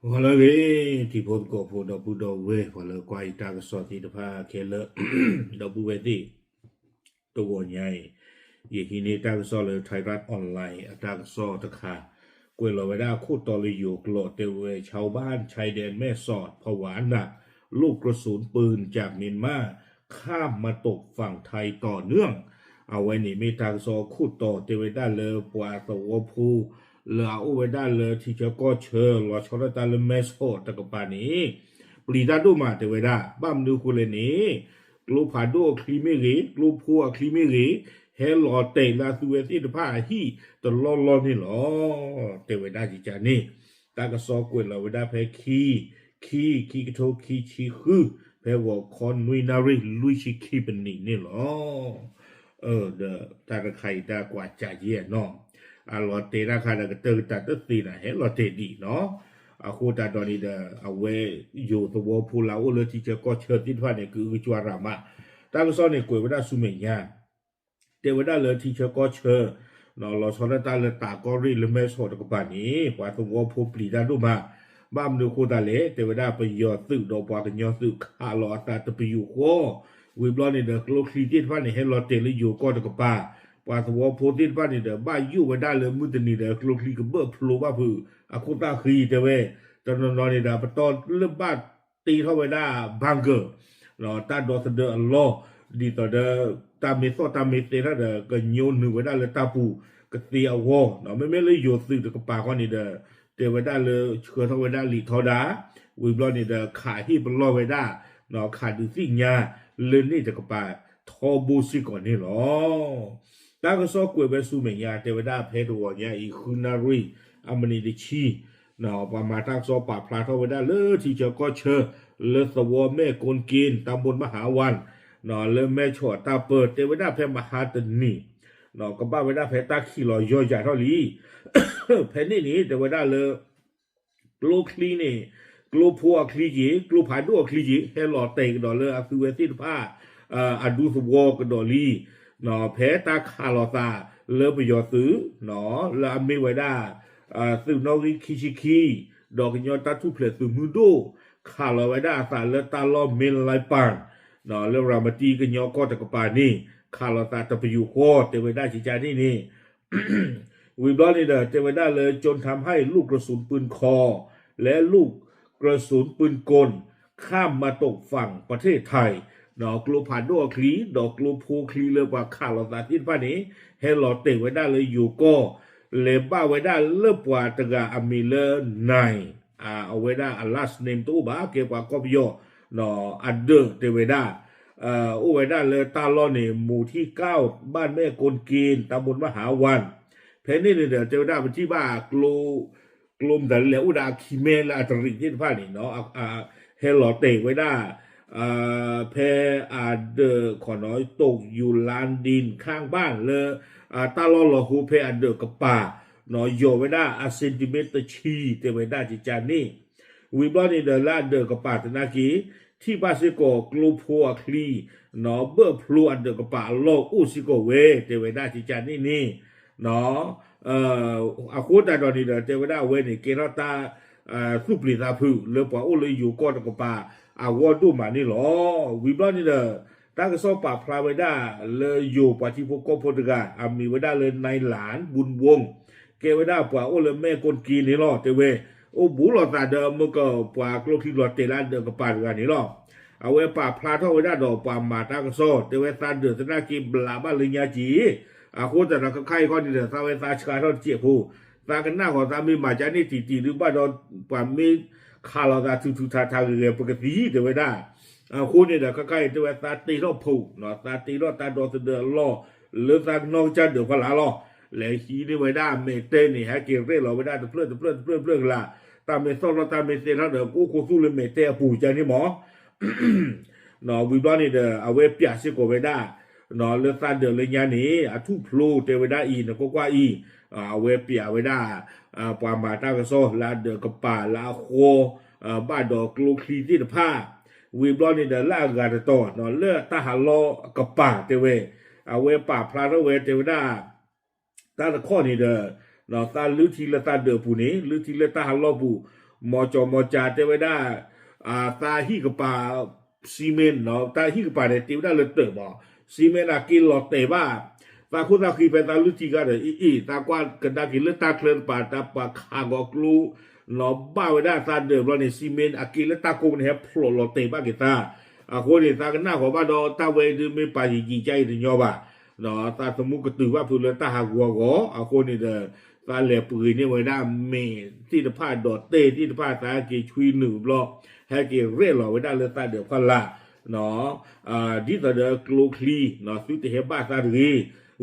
好了个，提婆个婆到不到位，好了怪大个说题的怕开了，到不位的，ตัวใหญ่ยี่ทีนี้大个说了ไทยรัฐออนไลน์大个说ตะค่ะกวยเราไว้ได้คู่ต่อเลยอยู่กลอดเตเวชาวบ้านชายแดนแม่สอดผวาหนักลูกกระสุนปืนจากเมียนมาข้ามมาตกฝั่งไทยต่อเนื่องเอาไว้นี่มีทางซอคู่ต่อเตเวได้เลยปวาตะวพูเหลือเอาไว้ได้เลยที่จะก็เชิญรอชดตาเลยแม่สอดตะกปานี้ปรีดาดูมาเตเวได้บ้ามดูคุเลนี้กลูผาดูคลีไม่รีกลูพัวคลีไม่รีเฮลอเตลาสุเวสิตผ้าฮีตลอดนี่หรอเตเวได้จิจานี่ตากระซอกวยเราไว้ได้แพ้ขี้กระโทขี้ชีคือแพ้ว่าคอนนุยนาริลุยชิคีเป็นนี่หรอเดตากระไข่ตากว่าจ่าเย่เนาะลอเตราคาดกระเตอตัดตัดตีนะเฮลอเตดีเนาะโคตาดอนี่เดเอาไว้อยู่ตัวพูลาอุเลที่จะก็เชิดที่ว่าเนี่ยคือจวารามาตากระซอเนี่ยกวยไว้ได้สุเมียเทวดาเลยที่เชก็เชอเราชนตาเลยตาก็รีเลยไม่สดกับป่านนี้กว่าตัวพบปลีได้ดูมาบ้ามดูโคตาเล่เทวดาไปยอดสึกดอกปากันยอดสึกขาลอตาตะไปอยู่โควิบลอนนี่เด็กโลคลีติดว่านี่ให้เราเตเลยอยู่ก็ตะกับป่าว่าตัวพบติดว่านี่เด็กบ้าอยู่ไว้ได้เลยมือตนี่เด็กโลคลีก็เบิกพลูว่าพืออาคุตาคีเทเวตอนนอนนี่เด็กปตอนเริ่มบ้าตีเข้าไปได้บังเกอร์เราตาดอสเดอร์ล้อดีต่อเดตามเมสตามเมสเตนะเดก็โยนหนึ่งไว้ได้เลยตาปูก็เตียววอเนาะไม่เลยโยนซื้อแต่ก็ปากคนนี้เดเตไว้ได้เลยเชื่อทไว้ได้หลีทอดาวิบลอนนี่เดขาที่เป็นล้อไว้ได้เนาะขาดูสิญาเลยนี่แต่ก็ปาทอบูซิก่อนนี่หรอตาก็ซอกวยไปสู้เมียเตไว้ได้เพดวัวเนี่ยอีคุนารีอามณีดิชีเนาะประมาณตั้งซอปาพลาทไว้ได้เลยที่จะก็เชื่อเลสวอแม่กนกินตำบลมหาวันนอเริ่มแม่ชอตาเปิดเทวดาแพมหาตนีนอก็บ้าเวดาแพตาขี้ลอยย่อยใหญ่เท่าลีแพนี่เทวดาเลยกลูคลีนี่กลูพัวคลีจีกลูผาดัวคลีจีเฮลอเตกดอเลยอาฟิเวติผ้าอดูสวอกดอลีนอแพตาคาลอตาเลิไปยอซื้อนอแล้วอเมไวดาซึนอริคิชิคีดอกยอตาทุเพลซึมือโดคาลอไวดาสาเลตาลอเมนไลปันเนาะเรื่องรามาตีกันยอก็ตะกปานี่คาราตาตะไปอยู่โคเตไว้ได้ชิจานี่วิบลอนนี่เด้อเตไว้ได้เลยจนทำให้ลูกกระสุนปืนคอและลูกกระสุนปืนกลข้ามมาตกฝั่งประเทศไทยเนาะกลูผ่านดอกคลีดอกกลูพูคลีเลยว่าคาราตาที่ป้านี้ให้หลอเตไว้ได้เลยอยู่ก็เลบ้าไว้ได้เลิกว่าตะกาอเมเลในเอาไว้ได้อัลลาสเนมตู้บ้าเกี่ยวกับกบยอเนาะอัดเดอร์เตเวดาอุไว้ได้เลยตาลอนี่หมู่ที่9บ้านแม่กนกีนตำบลมหาวันเพนนี่เนี่ยเตเวดาเป็นที่บ้ากลุ่มแต่แล้วอุดาคิเมลอัตริที่ผ่านนี่เนาะเฮลอเตไว้ได้เพอาเดอร์ขอน้อยตกอยู่ลานดินข้างบ้านเลยตาลอหลอหูเพอาเดอร์กับป่าเนาะโยไว้ได้เซนติเมตรชีเตไว้ได้จิจานี่วิบลอนี่เดอลาเดอร์กับป่าตนากีที่บาสิโกกลูพัวคลีเนาะเบอร์พลูอันเดอร์กับป่าโลอุสิโกเวเตไว้ได้จิจานี่เนาะอาคูตาดอนี่เดอเตไว้ได้เวนี่เกราตาสุปริตาพูเลปว่าโอเลยอยู่ก็ตะกับป่าวอดูมานี่หรอวิบลอนี่เดอตั้งก็สอบป่าพลาไว้ได้เลยอยู่ปาจิโปโกโพตกามีไว้ได้เลยในหลานบุญวงเกไว้ได้ป่าโอเลยแม่คนกีนี่หรอเตเวโอ้บุหลอตาเดิมมันก็ปว่ากลที่หลอดเตลันเดิมกับป่ากันนี่หรอเอาไว้ป่าพลาเท่าไว้ได้ดอกป่ามาตากโซเตเวตาเดือดนากีบลาบ้านลิญาจีโคตรแต่ก็ใครข้อนี้เดือดตาเวตาชกาเท่าเจียผู้ตากันหน้าของตามีมาจานี่ตีหรือบ้านดอนป่ามีคาราตาทุทาทางเรือปกติเตเวได้คู่นี้เดือดก็ใครเตเวตาตีรอบผู้เนาะตาตีรอบตาดอนเดือดล่อหรือตานอกจันเดือดพลาล่อแล้วขี้นี่ไว้ได้เมเต้นี่ฮะเกี่ยวเรื่องเราไว้ได้เพื่อนละตามเมซอนเราตามเมเต้เราเดี๋ยวกูโคสู้เลยเมเต้ปู่ใจนี่หมอเนาะวิบลอนนี่เดี๋ยวเอาไว้เปียสิโกไว้ได้เนาะเลือดตาเดือดเลยยานี้ทุกพลูเตไว้ได้อีนะก็กว่าอีเอาไว้เปียไว้ได้ปามาตากระโซลาเดือดกับป่าลาโคบ้านดอกกลูคลีที่ผ้าวิบลอนนี่เดี๋ยวล่ากาตโตเนาะเลือดตาหันโลกับป่าเตเวเอาไว้ป่าพลาเวเตไว้ได้ตาข้อนี่เด้อเนาะตาลือทีละตาเดือผู้นี้ลือทีละตาหันลอผู้ มอจอมอจาเตไว้ได้ตาฮีกปาซีเมนต์เนาะตาฮีกปาเนี่ยเตไว้ได้เลยเตบ่ซีเมนต์กินหลอดเตบ้าตาคุณตาคีเป็นตาลุจิกันเลยอีตากว่ากันตากินเลือดตาเคลื่อนปาตาปาขากอกลูเนาะบ้าไว้ได้ตาเดิมเราเนี่ยซีเมนต์กินเลือดตาโกมันเห็บโผล่หลอดเตบ้ากีตาคนเนี่ยตากันหน้าของบ้านเราตาเวดูไม่ไปยีใจถึงยอบ่าเนาะตาสมุกกระตือว่าพูดเลยตาหากวัวก็คนนี่เด้อตาเหลือปืนเนี่ยไว้ได้เมที่ตะพาดอดเตที่ตะพาตากีชุยหนึ่งบล็อกให้กีเร่หล่อไว้ได้เลยตาเดือดพันละเนาะดิตาเดือกลูคลีเนาะสุดที่เห็บบ้าตาดี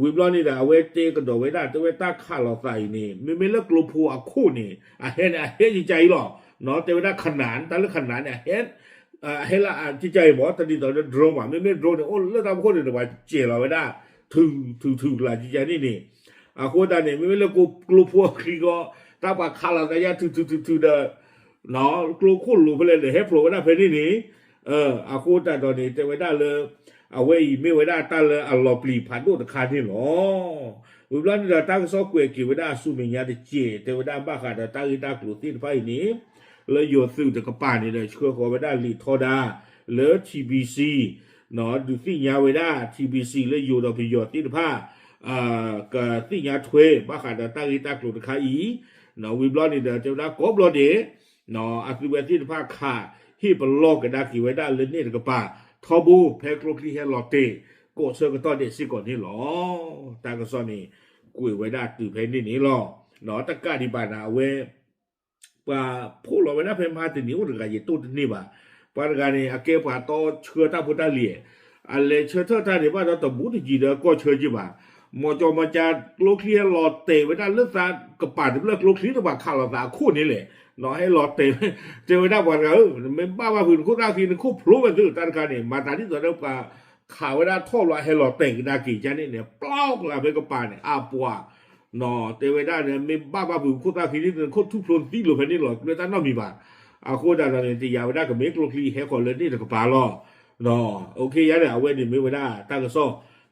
วิบล้อนี่เด้อเอาไว้เตกระโดดไว้ได้แต่ไว้ตาข้าเราใส่นี่ไม่เลิกลูพัวคู่นี่เห็นใจหรอเนาะแต่ไว้ได้ขนานตาเลือกขนานเนี่ยเห็นเฮล่าที่ใจบอกตอนนี้ตอนนี้โดรนว่ะไม่โดรนเนี่ยโอ้เลือดตามคนอื่นว่าเจ๋อเราไว้ได้ถึงละที่ใจนี่คนตาเนี่ยไม่เลิกกลัวพวกขี้ก็ตาปากขาลแต่ยาถึงเด้อเนาะกลัวคนรู้ไปเลยเดี๋ยวให้โผล่ไว้ได้เพลนี่นี่คนตาตอนนี้จะไว้ได้เลยเอาไว้ไม่ไว้ได้ตาเลยหลบหลีผ่านดูตะคานี่หรอวิบล้านนี่ตาก็ซอกเกวยกี่ไว้ได้สู้ไม่ยาได้เจ๋แต่ไว้ได้บ้าขาดตากลัวที่ไฟนี้เลยโยนซื้อจากกระป๋านี่เลยช่วยขอไว้ได้ลีทอดาหรือ TBC เนาะดูสิยาไว้ได้ TBC เลยโยนเอาไปโยนที่ผ้าก็สิยาถวยบ้าขาดตากลัวตะคาอีเนาะวิบล้านนี่เดี๋ยวจะได้กบล้อเดเนาะอัศวินที่ผ้าขาที่เป็นโลกกันได้กี่ไว้ได้เลยนี่กับป่าทอบูเพกโลคีเฮลอเตโกเซอร์ก็ต้อนเด็ดสิก่อนนี่หรอตากระซอนนี่กุยไว้ได้ตื่นเพนนี่หรอเนาะตะก้าดีบานาเวว่าพูดเราไว้ได้เพนมาตินิ้วหรือไงยี่ตู้นี่บ่าปานการนี่อาเก็บว่าต่อเชื่อตาพุทธเลียอะไรเชื่อเท่าท่านที่ว่าเราต้องบุตรจีเด้อก็เชื่อจีบ่ามอจอมาจาโลคีเฮลอเตไว้ได้เลือกตากระป๋าเลือกโลคีตัวบ่าข่าวเราตาคู่นี้เลยเนาะให้หลอดเตะเจอไว้ได้บ่ก็ไม่บ้าว่าพื้นคู่ตาทีนึงคู่พลุกันซื่อตานการนี่มาตาที่ตัวเดียวกับข่าวไว้ได้ท่อลอยให้หลอดเตะได้กี่จันนี่เนี่ยเปล่าละไปกับป่าเนี่ยปัวเนาะเตะไว้ได้เนี่ยไม่บ้าว่าพื้นคู่ตาทีนึงคู่ทุบพลุนตีหลุดไปนี่หลอดเลยตาน้องมีบ่าคู่ตาเนี่ยตียาวไว้ได้กับเมกโลคีให้ก่อนเลยนี่กับป่าล้อเนาะโอเคยันเนี่ยเอาไว้นี่ไม่ไว้ได้ตากระซ้อ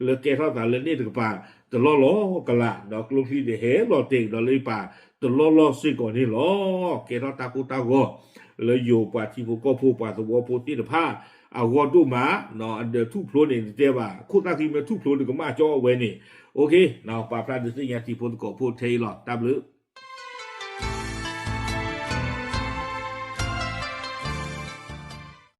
เลยเกท่าตาเลยนี่กับป่าแต่ล้อกันละเนาะโลคีเดี๋ยวเห็นหลอดเตะเนาะเลยป่าตัวล้อสิก่อนนี่ล้อเกล้าตากูตาก็เลยอยู่ป่าที่พวกก็พูดป่าตัวพูดที่เดือผ้าวัวดูมาเนาะเดือทุบพลุนี่เจ้าว่าคู่ตาที่มันทุบพลุนี่ก็มาจ่อไว้นี่โอเคเนาะป่าพระฤาษีที่พูดก็พูดเทหลอดตามหรือ